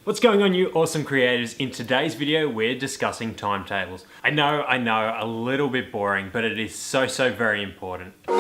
What's going on, you awesome creators? In today's video, we're discussing timetables. I know, a little bit boring, but it is so very important. I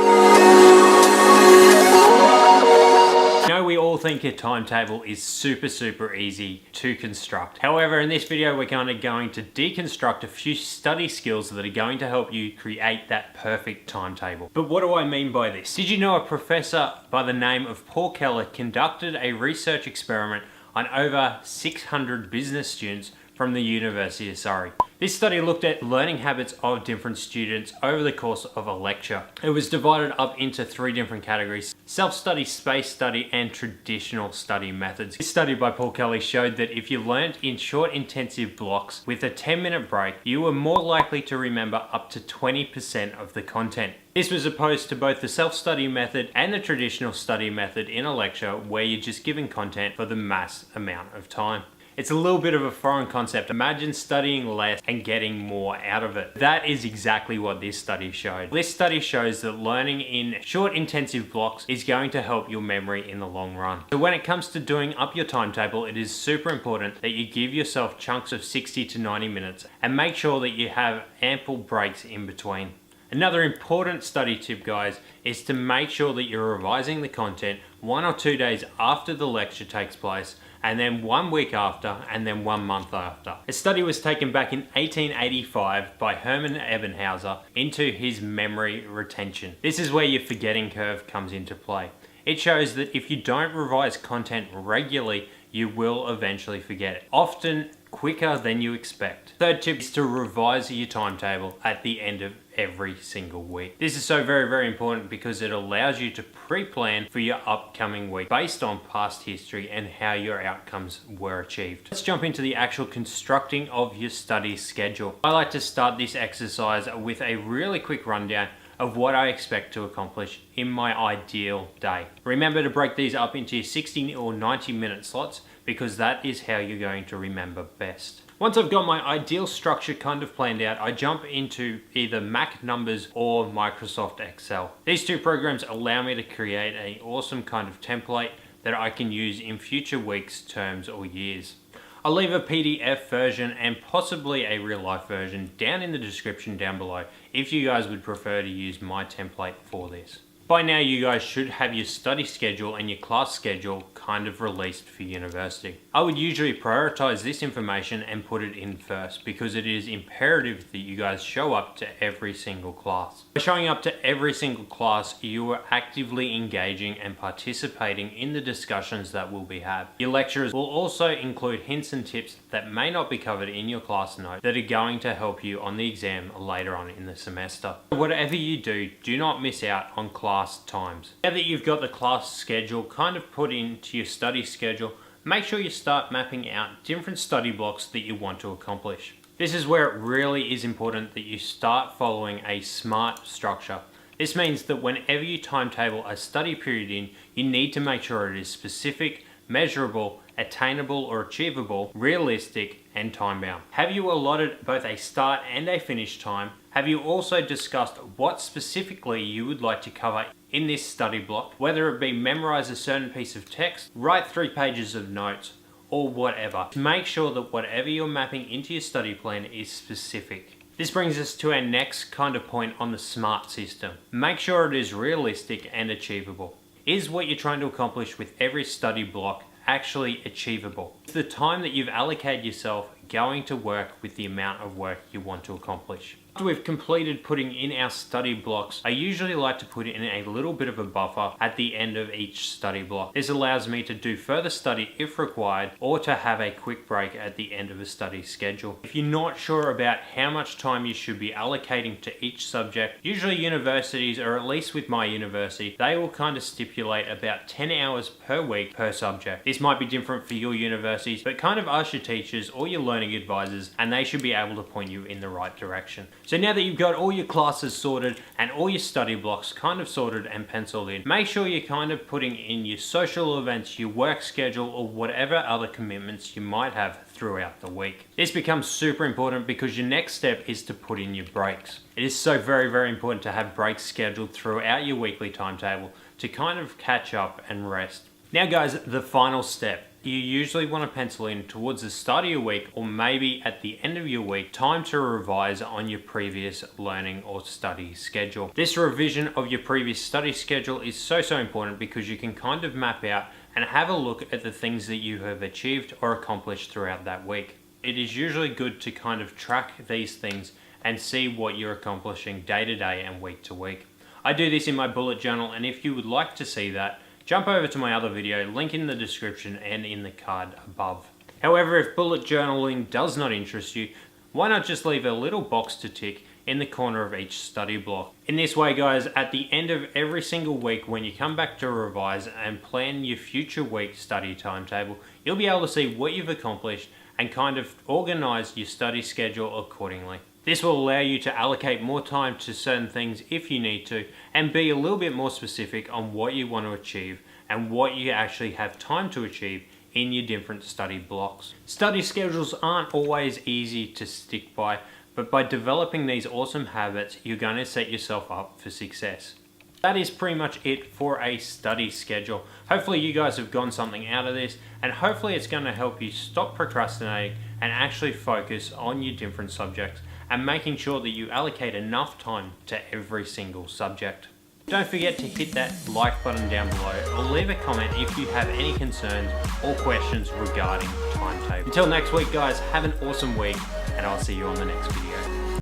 know we all think a timetable is super easy to construct. However, in this video, we're kind of going to deconstruct a few study skills that are going to help you create that perfect timetable. But what do I mean by this? Did you know a professor by the name of Paul Keller conducted a research experiment on over 600 business students from the University of Surrey? This study looked at learning habits of different students over the course of a lecture. It was divided up into three different categories: self-study, space study, and traditional study methods. This study by Paul Kelly showed that if you learned in short intensive blocks with a 10-minute break, you were more likely to remember up to 20% of the content. This was opposed to both the self-study method and the traditional study method in a lecture where you're just given content for the mass amount of time. It's a little bit of a foreign concept. Imagine studying less and getting more out of it. That is exactly what this study showed. This study shows that learning in short intensive blocks is going to help your memory in the long run. So when it comes to doing up your timetable, it is super important that you give yourself chunks of 60 to 90 minutes and make sure that you have ample breaks in between. Another important study tip, guys, is to make sure that you're revising the content 1 or 2 days after the lecture takes place, and then 1 week after, and then 1 month after. A study was taken back in 1885 by Hermann Ebbinghaus into his memory retention. This is where your forgetting curve comes into play. It shows that if you don't revise content regularly, you will eventually forget it, often quicker than you expect. Third tip is to revise your timetable at the end of every single week. This is so very important because it allows you to pre-plan for your upcoming week based on past history and how your outcomes were achieved. Let's jump into the actual constructing of your study schedule. I like to start this exercise with a really quick rundown of what I expect to accomplish in my ideal day. Remember to break these up into 60 or 90-minute slots because that is how you're going to remember best. Once I've got my ideal structure kind of planned out, I jump into either Mac Numbers or Microsoft Excel. These two programs allow me to create an awesome kind of template that I can use in future weeks, terms, or years. I'll leave a PDF version and possibly a real life version down in the description down below if you guys would prefer to use my template for this. By now you guys should have your study schedule and your class schedule kind of released for university. I would usually prioritize this information and put it in first because it is imperative that you guys show up to every single class. By showing up to every single class, you are actively engaging and participating in the discussions that will be had. Your lecturers will also include hints and tips that may not be covered in your class note that are going to help you on the exam later on in the semester. Whatever you do, do not miss out on class times. Now that you've got the class schedule kind of put into your study schedule, make sure you start mapping out different study blocks that you want to accomplish. This is where it really is important that you start following a SMART structure. This means that whenever you timetable a study period in, you need to make sure it is specific, measurable, attainable or achievable, realistic, and time-bound. Have you allotted both a start and a finish time? Have you also discussed what specifically you would like to cover in this study block, whether it be memorize a certain piece of text, write 3 pages of notes, or whatever? Make sure that whatever you're mapping into your study plan is specific. This brings us to our next kind of point on the SMART system. Make sure it is realistic and achievable. Is what you're trying to accomplish with every study block actually achievable? Is the time that you've allocated yourself going to work with the amount of work you want to accomplish? After we've completed putting in our study blocks, I usually like to put in a little bit of a buffer at the end of each study block. This allows me to do further study if required, or to have a quick break at the end of a study schedule. If you're not sure about how much time you should be allocating to each subject, usually universities, or at least with my university, they will kind of stipulate about 10 hours per week per subject. This might be different for your universities, but kind of ask your teachers or your learning advisors and they should be able to point you in the right direction. So now that you've got all your classes sorted and all your study blocks kind of sorted and penciled in, make sure you're kind of putting in your social events, your work schedule, or whatever other commitments you might have throughout the week. This becomes super important because your next step is to put in your breaks. It is so very important to have breaks scheduled throughout your weekly timetable to kind of catch up and rest. Now guys, the final step you usually want to pencil in towards the start of your week or maybe at the end of your week time to revise on your previous learning or study schedule. This revision of your previous study schedule is so important because you can kind of map out and have a look at the things that you have achieved or accomplished throughout that week. It is usually good to kind of track these things and see what you're accomplishing day to day and week to week. I do this in my bullet journal, and if you would like to see that, jump over to my other video, link in the description and in the card above. However, if bullet journaling does not interest you, why not just leave a little box to tick in the corner of each study block. In this way, guys, at the end of every single week when you come back to revise and plan your future week study timetable, you'll be able to see what you've accomplished and kind of organize your study schedule accordingly. This will allow you to allocate more time to certain things if you need to, and be a little bit more specific on what you want to achieve and what you actually have time to achieve in your different study blocks. Study schedules aren't always easy to stick by, but by developing these awesome habits, you're going to set yourself up for success. That is pretty much it for a study schedule. Hopefully you guys have gotten something out of this, and hopefully it's going to help you stop procrastinating and actually focus on your different subjects and making sure that you allocate enough time to every single subject. Don't forget to hit that like button down below or leave a comment if you have any concerns or questions regarding Timetable. Until next week, guys, have an awesome week, and I'll see you on the next video.